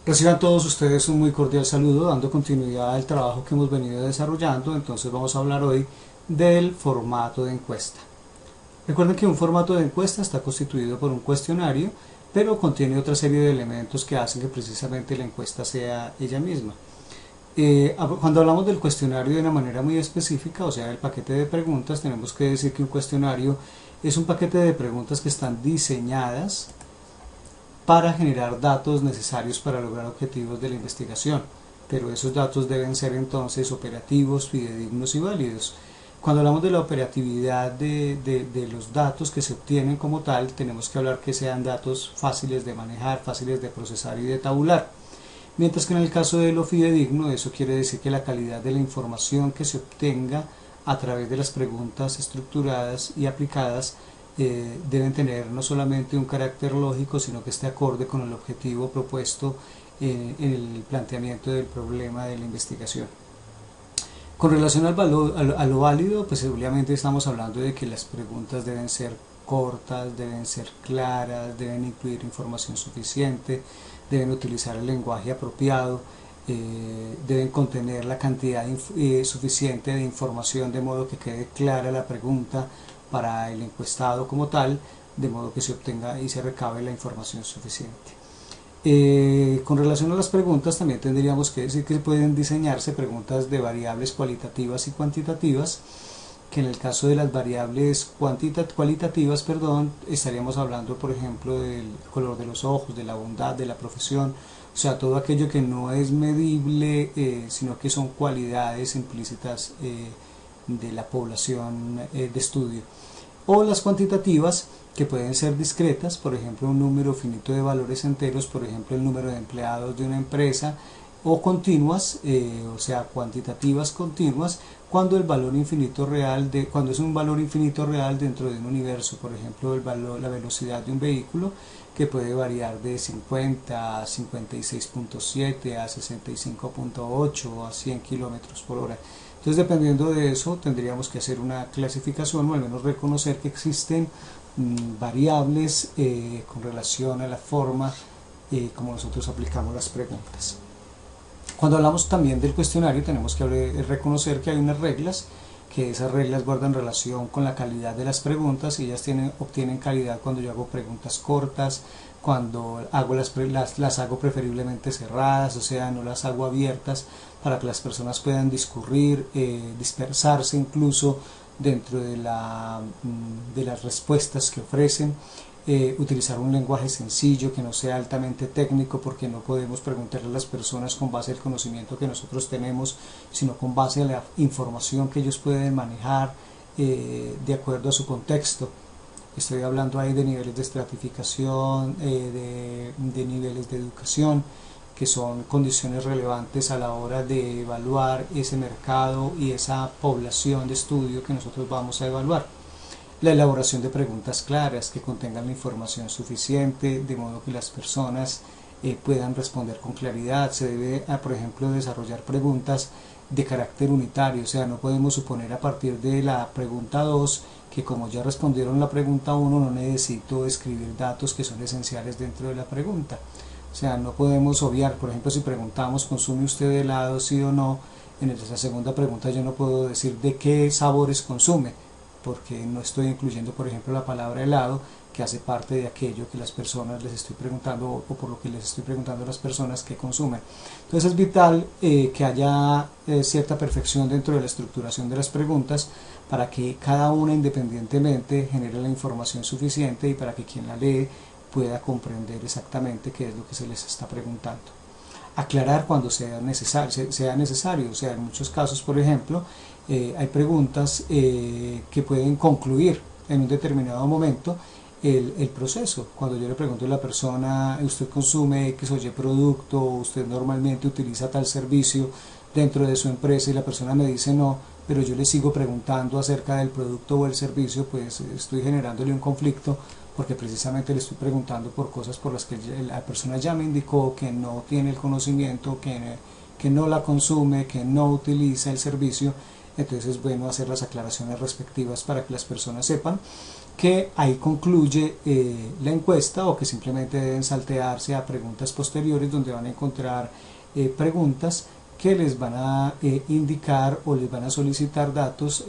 Reciban todos ustedes un muy cordial saludo, dando continuidad al trabajo que hemos venido desarrollando. Entonces vamos a hablar hoy del formato de encuesta. Recuerden que un formato de encuesta está constituido por un cuestionario, pero contiene otra serie de elementos que hacen que precisamente la encuesta sea ella misma. Cuando hablamos del cuestionario de una manera muy específica, o sea, el paquete de preguntas, tenemos que decir que un cuestionario es un paquete de preguntas que están diseñadas para generar datos necesarios para lograr objetivos de la investigación, pero esos datos deben ser entonces operativos, fidedignos y válidos. Cuando hablamos de la operatividad de los datos que se obtienen como tal, tenemos que hablar que sean datos fáciles de manejar, fáciles de procesar y de tabular. Mientras que en el caso de lo fidedigno, eso quiere decir que la calidad de la información que se obtenga a través de las preguntas estructuradas y aplicadas deben tener no solamente un carácter lógico, sino que esté acorde con el objetivo propuesto en el planteamiento del problema de la investigación. Con relación a lo válido, pues obviamente estamos hablando de que las preguntas deben ser cortas, deben ser claras, deben incluir información suficiente, deben utilizar el lenguaje apropiado, deben contener la cantidad suficiente de información de modo que quede clara la pregunta para el encuestado como tal, de modo que se obtenga y se recabe la información suficiente. Con relación a las preguntas, también tendríamos que decir que pueden diseñarse preguntas de variables cualitativas y cuantitativas, que en el caso de las variables cualitativas, estaríamos hablando, por ejemplo, del color de los ojos, de la bondad, de la profesión, o sea, todo aquello que no es medible, sino que son cualidades implícitas de la población de estudio. O las cuantitativas, que pueden ser discretas, por ejemplo un número finito de valores enteros, por ejemplo el número de empleados de una empresa, o continuas, o sea cuantitativas continuas, cuando el valor infinito real cuando es un valor infinito real dentro de un universo, por ejemplo la velocidad de un vehículo, que puede variar de 50 a 56.7 a 65.8 a 100 kilómetros por hora. Entonces, dependiendo de eso, tendríamos que hacer una clasificación, o al menos reconocer que existen variables con relación a la forma como nosotros aplicamos las preguntas. Cuando hablamos también del cuestionario, tenemos que reconocer que hay unas reglas, que esas reglas guardan relación con la calidad de las preguntas, y ellas obtienen calidad cuando yo hago preguntas cortas, cuando hago las hago preferiblemente cerradas, o sea, no las hago abiertas para que las personas puedan discurrir, dispersarse incluso dentro de las respuestas que ofrecen. Utilizar un lenguaje sencillo, que no sea altamente técnico, porque no podemos preguntarle a las personas con base al conocimiento que nosotros tenemos, sino con base a la información que ellos pueden manejar de acuerdo a su contexto. Estoy hablando ahí de niveles de estratificación, de niveles de educación, que son condiciones relevantes a la hora de evaluar ese mercado y esa población de estudio que nosotros vamos a evaluar. La elaboración de preguntas claras que contengan la información suficiente, de modo que las personas puedan responder con claridad. Se debe, por ejemplo, desarrollar preguntas de carácter unitario, o sea, no podemos suponer a partir de la pregunta 2 que como ya respondieron la pregunta 1 no necesito escribir datos que son esenciales dentro de la pregunta. O sea, no podemos obviar, por ejemplo, si preguntamos ¿consume usted helado, sí o no? En esa segunda pregunta yo no puedo decir de qué sabores consume, porque no estoy incluyendo, por ejemplo, la palabra helado, que hace parte de aquello que las personas les estoy preguntando, o por lo que les estoy preguntando a las personas que consumen. Entonces es vital que haya cierta perfección dentro de la estructuración de las preguntas, para que cada una independientemente genere la información suficiente y para que quien la lee pueda comprender exactamente qué es lo que se les está preguntando. Aclarar cuando sea necesario, o sea, en muchos casos, por ejemplo, hay preguntas que pueden concluir en un determinado momento el proceso. Cuando yo le pregunto a la persona, ¿usted consume X o Y producto? ¿Usted normalmente utiliza tal servicio dentro de su empresa? Y la persona me dice no, pero yo le sigo preguntando acerca del producto o el servicio, pues estoy generándole un conflicto, porque precisamente le estoy preguntando por cosas por las que la persona ya me indicó que no tiene el conocimiento, que no la consume, que no utiliza el servicio. Entonces es bueno hacer las aclaraciones respectivas para que las personas sepan que ahí concluye la encuesta, o que simplemente deben saltearse a preguntas posteriores, donde van a encontrar preguntas que les van a indicar o les van a solicitar datos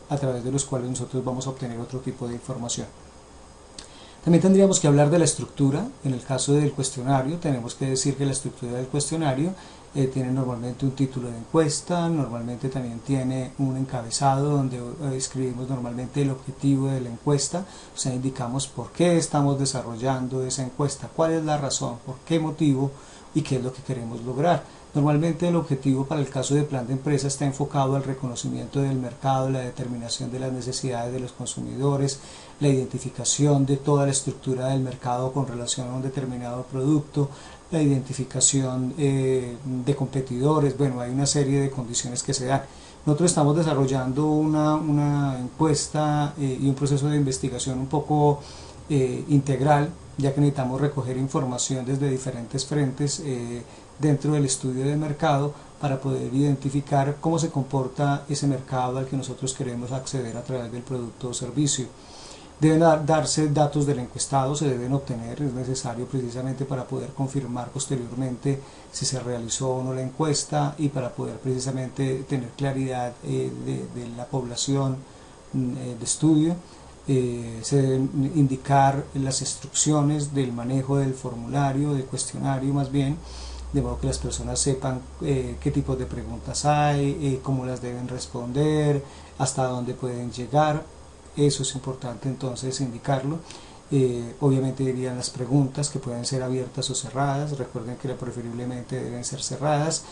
a través de los cuales nosotros vamos a obtener otro tipo de información. También tendríamos que hablar de la estructura. En el caso del cuestionario tenemos que decir que la estructura del cuestionario tiene normalmente un título de encuesta, normalmente también tiene un encabezado donde escribimos normalmente el objetivo de la encuesta, o sea, indicamos por qué estamos desarrollando esa encuesta, cuál es la razón, por qué motivo y qué es lo que queremos lograr. Normalmente el objetivo para el caso de plan de empresa está enfocado al reconocimiento del mercado, la determinación de las necesidades de los consumidores, la identificación de toda la estructura del mercado con relación a un determinado producto, la identificación de competidores. Bueno, hay una serie de condiciones que se dan. Nosotros estamos desarrollando una encuesta y un proceso de investigación un poco integral, ya que necesitamos recoger información desde diferentes frentes dentro del estudio de mercado para poder identificar cómo se comporta ese mercado al que nosotros queremos acceder a través del producto o servicio. Deben darse datos del encuestado, se deben obtener, es necesario precisamente para poder confirmar posteriormente si se realizó o no la encuesta y para poder precisamente tener claridad de la población de estudio. Se deben indicar las instrucciones del manejo del formulario, del cuestionario más bien, de modo que las personas sepan qué tipos de preguntas hay, cómo las deben responder, hasta dónde pueden llegar. Eso es importante entonces indicarlo. Obviamente dirían las preguntas, que pueden ser abiertas o cerradas. Recuerden que preferiblemente deben ser cerradas.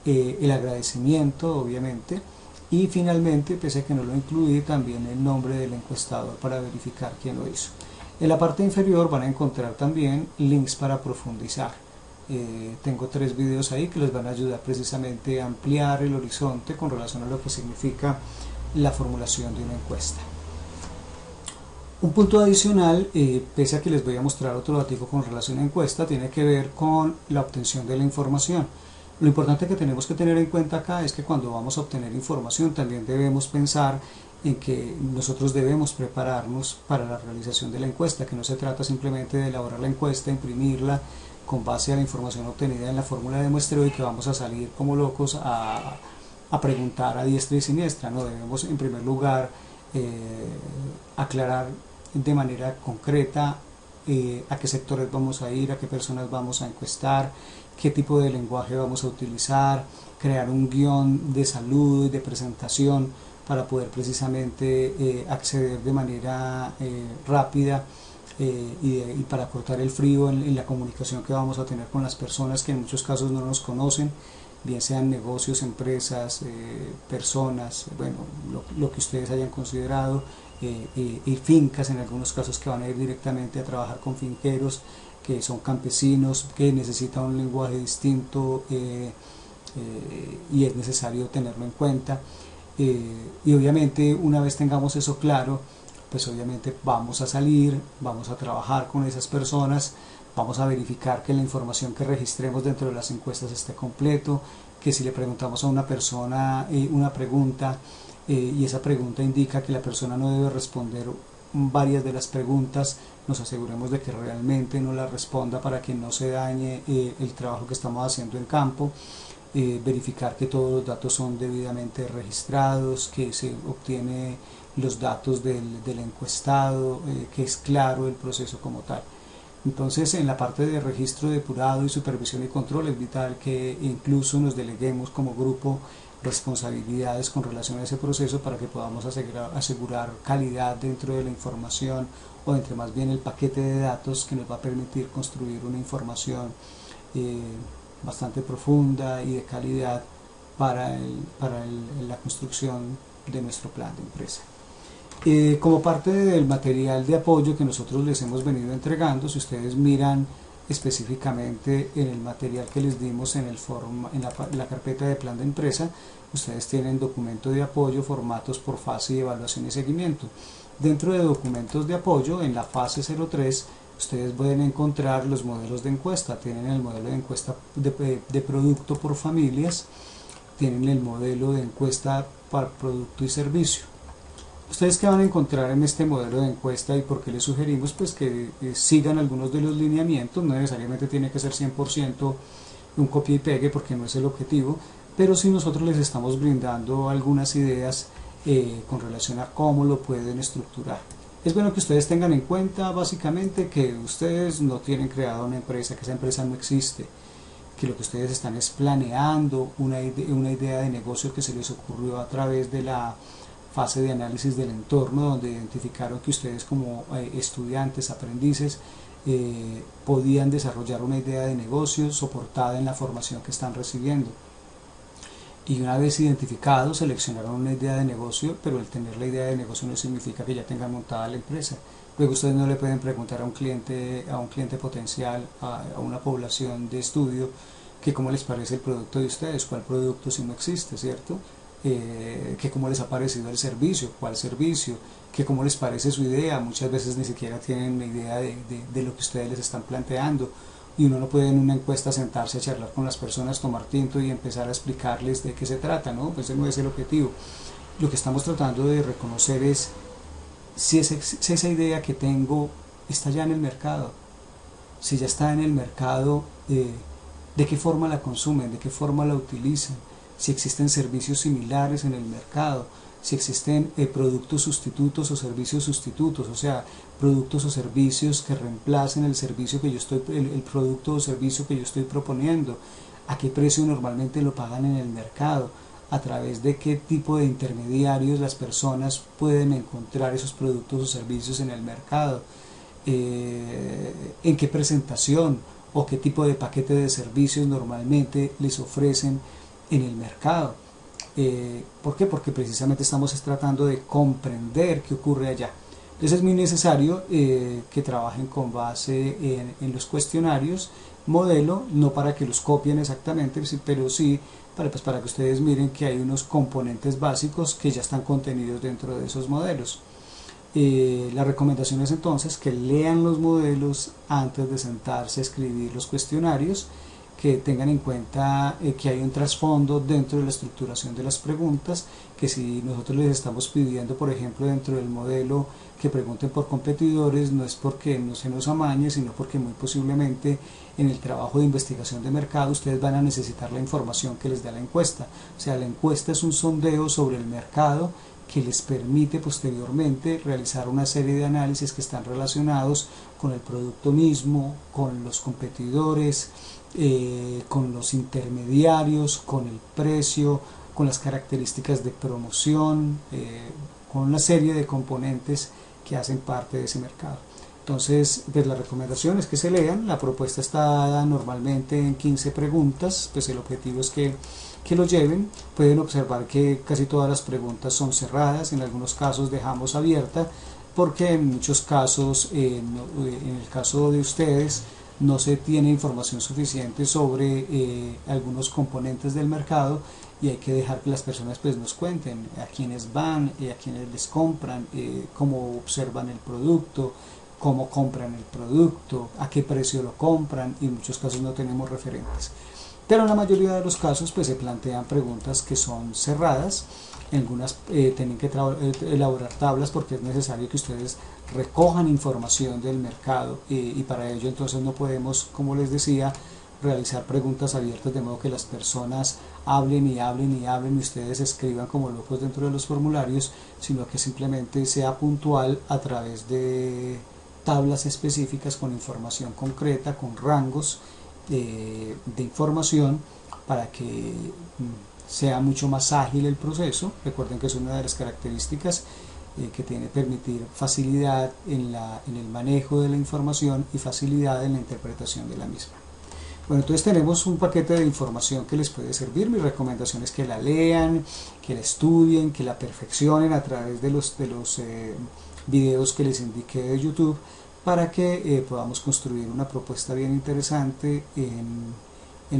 El agradecimiento, obviamente. Y finalmente, pese a que no lo incluí, también el nombre del encuestador para verificar quién lo hizo. En la parte inferior van a encontrar también links para profundizar. Tengo 3 videos ahí que les van a ayudar precisamente a ampliar el horizonte con relación a lo que significa la formulación de una encuesta. Un punto adicional, pese a que les voy a mostrar otro dato con relación a encuesta, tiene que ver con la obtención de la información. Lo importante que tenemos que tener en cuenta acá es que cuando vamos a obtener información también debemos pensar en que nosotros debemos prepararnos para la realización de la encuesta, que no se trata simplemente de elaborar la encuesta, imprimirla con base a la información obtenida en la fórmula de muestreo y que vamos a salir como locos a preguntar a diestra y siniestra. No, debemos en primer lugar aclarar de manera concreta a qué sectores vamos a ir, a qué personas vamos a encuestar, qué tipo de lenguaje vamos a utilizar, crear un guión de saludo y de presentación para poder precisamente acceder de manera rápida y para cortar el frío en la comunicación que vamos a tener con las personas que en muchos casos no nos conocen, bien sean negocios, empresas, personas, bueno, lo que ustedes hayan considerado, y fincas en algunos casos que van a ir directamente a trabajar con finqueros que son campesinos, que necesitan un lenguaje distinto y es necesario tenerlo en cuenta. Y obviamente una vez tengamos eso claro, pues obviamente vamos a salir, vamos a trabajar con esas personas, vamos a verificar que la información que registremos dentro de las encuestas esté completo, que si le preguntamos a una persona una pregunta y esa pregunta indica que la persona no debe responder varias de las preguntas, nos aseguremos de que realmente no la responda para que no se dañe el trabajo que estamos haciendo en campo. Verificar que todos los datos son debidamente registrados, que se obtiene los datos del encuestado, que es claro el proceso como tal. Entonces, en la parte de registro depurado y supervisión y control es vital que incluso nos deleguemos como grupo responsabilidades con relación a ese proceso para que podamos asegurar calidad dentro de la información, o entre más bien el paquete de datos que nos va a permitir construir una información bastante profunda y de calidad para la construcción de nuestro plan de empresa. Como parte del material de apoyo que nosotros les hemos venido entregando, si ustedes miran específicamente en el material que les dimos en la carpeta de plan de empresa, ustedes tienen documento de apoyo, formatos por fase y evaluación y seguimiento. Dentro de documentos de apoyo, en la fase 03, ustedes pueden encontrar los modelos de encuesta. Tienen el modelo de encuesta de producto por familias, tienen el modelo de encuesta para producto y servicio. ¿Ustedes qué van a encontrar en este modelo de encuesta y por qué les sugerimos pues que sigan algunos de los lineamientos? No necesariamente tiene que ser 100% un copia y pegue porque no es el objetivo, pero sí nosotros les estamos brindando algunas ideas con relación a cómo lo pueden estructurar. Es bueno que ustedes tengan en cuenta básicamente que ustedes no tienen creada una empresa, que esa empresa no existe, que lo que ustedes están es planeando una idea de negocio que se les ocurrió a través de la fase de análisis del entorno, donde identificaron que ustedes como estudiantes, aprendices, podían desarrollar una idea de negocio soportada en la formación que están recibiendo. Y una vez identificado, seleccionaron una idea de negocio, pero el tener la idea de negocio no significa que ya tengan montada la empresa. Luego ustedes no le pueden preguntar a un cliente potencial, a una población de estudio, que cómo les parece el producto de ustedes, cuál producto si no existe, ¿cierto? Que cómo les ha parecido el servicio, cuál servicio, que cómo les parece su idea. Muchas veces ni siquiera tienen una idea de lo que ustedes les están planteando, y uno no puede en una encuesta sentarse a charlar con las personas, tomar tinto y empezar a explicarles de qué se trata, ¿no? Pues ese no es el objetivo. Lo que estamos tratando de reconocer es si esa idea que tengo está ya en el mercado. Si ya está en el mercado, de qué forma la consumen, de qué forma la utilizan, si existen servicios similares en el mercado, si existen productos sustitutos o servicios sustitutos, o sea, productos o servicios que reemplacen el servicio que yo estoy, el producto o servicio que yo estoy proponiendo, a qué precio normalmente lo pagan en el mercado, a través de qué tipo de intermediarios las personas pueden encontrar esos productos o servicios en el mercado, en qué presentación o qué tipo de paquete de servicios normalmente les ofrecen en el mercado. ¿Por qué? Porque precisamente estamos tratando de comprender qué ocurre allá. Entonces es muy necesario que trabajen con base en los cuestionarios modelo, no para que los copien exactamente, pero sí para que ustedes miren que hay unos componentes básicos que ya están contenidos dentro de esos modelos. La recomendación es entonces que lean los modelos antes de sentarse a escribir los cuestionarios, que tengan en cuenta que hay un trasfondo dentro de la estructuración de las preguntas, que si nosotros les estamos pidiendo, por ejemplo, dentro del modelo que pregunten por competidores, no es porque no se nos amañe, sino porque muy posiblemente en el trabajo de investigación de mercado ustedes van a necesitar la información que les da la encuesta. O sea, la encuesta es un sondeo sobre el mercado que les permite posteriormente realizar una serie de análisis que están relacionados con el producto mismo, con los competidores, con los intermediarios, con el precio, con las características de promoción, con una serie de componentes que hacen parte de ese mercado. Entonces, pues la recomendación es que se lean. La propuesta está dada normalmente en 15 preguntas, pues el objetivo es que lo lleven. Pueden observar que casi todas las preguntas son cerradas, en algunos casos dejamos abierta, porque en muchos casos, en el caso de ustedes, no se tiene información suficiente sobre algunos componentes del mercado, y hay que dejar que las personas pues nos cuenten a quiénes van, a quiénes les compran, cómo observan el producto, cómo compran el producto, a qué precio lo compran, y en muchos casos no tenemos referentes. Pero en la mayoría de los casos pues se plantean preguntas que son cerradas. En algunas tienen que elaborar tablas porque es necesario que ustedes recojan información del mercado, y para ello entonces no podemos, como les decía, realizar preguntas abiertas de modo que las personas hablen y hablen y hablen y ustedes escriban como locos dentro de los formularios, sino que simplemente sea puntual a través de tablas específicas con información concreta, con rangos de información, para que sea mucho más ágil el proceso. Recuerden que es una de las características que tiene que permitir facilidad en el manejo de la información y facilidad en la interpretación de la misma. Bueno, entonces tenemos un paquete de información que les puede servir. Mi recomendación es que la lean, que la estudien, que la perfeccionen a través de los videos que les indiqué de YouTube, para que podamos construir una propuesta bien interesante en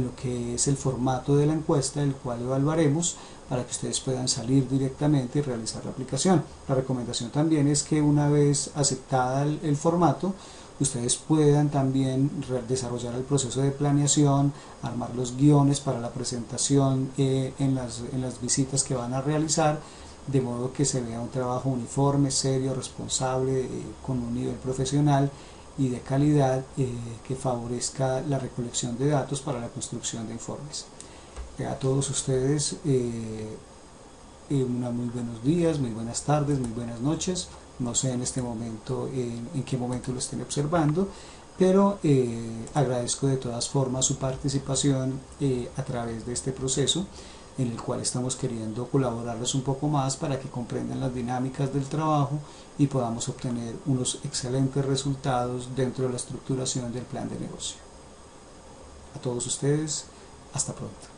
lo que es el formato de la encuesta, el cual evaluaremos para que ustedes puedan salir directamente y realizar la aplicación. La recomendación también es que una vez aceptada el formato, ustedes puedan también desarrollar el proceso de planeación, armar los guiones para la presentación en las visitas que van a realizar, de modo que se vea un trabajo uniforme, serio, responsable, con un nivel profesional y de calidad que favorezca la recolección de datos para la construcción de informes. A todos ustedes muy buenos días, muy buenas tardes, muy buenas noches. No sé en este momento en qué momento lo estén observando, pero agradezco de todas formas su participación a través de este proceso en el cual estamos queriendo colaborarles un poco más para que comprendan las dinámicas del trabajo y podamos obtener unos excelentes resultados dentro de la estructuración del plan de negocio. A todos ustedes, hasta pronto.